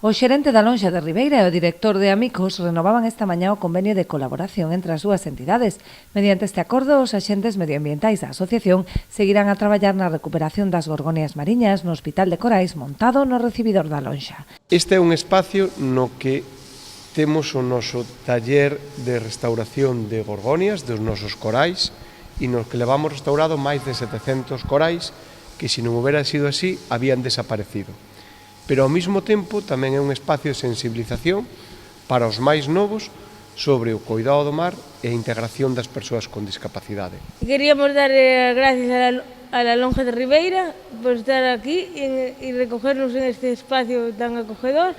O xerente da Lonxa de Ribeira e o director de Amicos renovaban esta mañá o convenio de colaboración entre as dúas entidades. Mediante este acordo, os axentes medioambientais da asociación seguirán a traballar na recuperación das gorgonias mariñas no Hospital de Corais montado no recibidor da Lonxa. Este é un espacio no que temos o noso taller de restauración de gorgonias, dos nosos corais, e no que levamos restaurado máis de 700 corais que, se non houbera sido así, habían desaparecido. Pero ao mesmo tempo tamén é un espacio de sensibilización para os máis novos sobre o cuidado do mar e a integración das persoas con discapacidade. Queríamos dar gracias a la Lonja de Ribeira por estar aquí e recogernos en este espacio tan acogedor.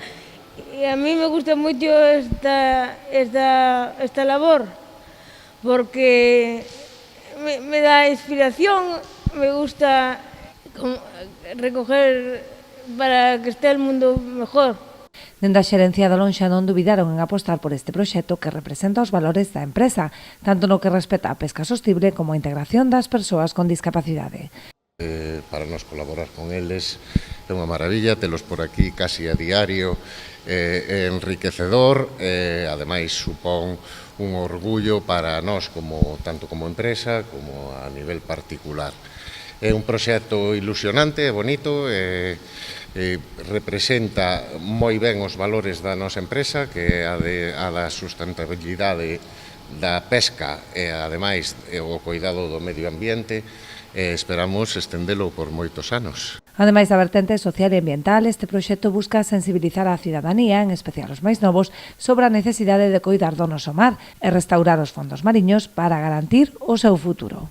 E a mí me gusta moito esta labor porque me dá inspiración, me gusta recoger para que este el mundo mejor. Dende a xerencia da Lonxa non dubidaron en apostar por este proxecto que representa os valores da empresa, tanto no que respecta a pesca sostible como a integración das persoas con discapacidade. Para nos colaborar con eles é unha maravilla, telos por aquí casi a diario, é enriquecedor, ademais supón un orgullo para nós tanto como empresa como a nivel particular. É un proxecto ilusionante, bonito, representa moi ben os valores da nosa empresa, que é a da sustentabilidade da pesca e, ademais, o cuidado do medio ambiente. Esperamos estendelo por moitos anos. Ademais da vertente social e ambiental, este proxecto busca sensibilizar a cidadanía, en especial os máis novos, sobre a necesidade de coidar do noso mar e restaurar os fondos mariños para garantir o seu futuro.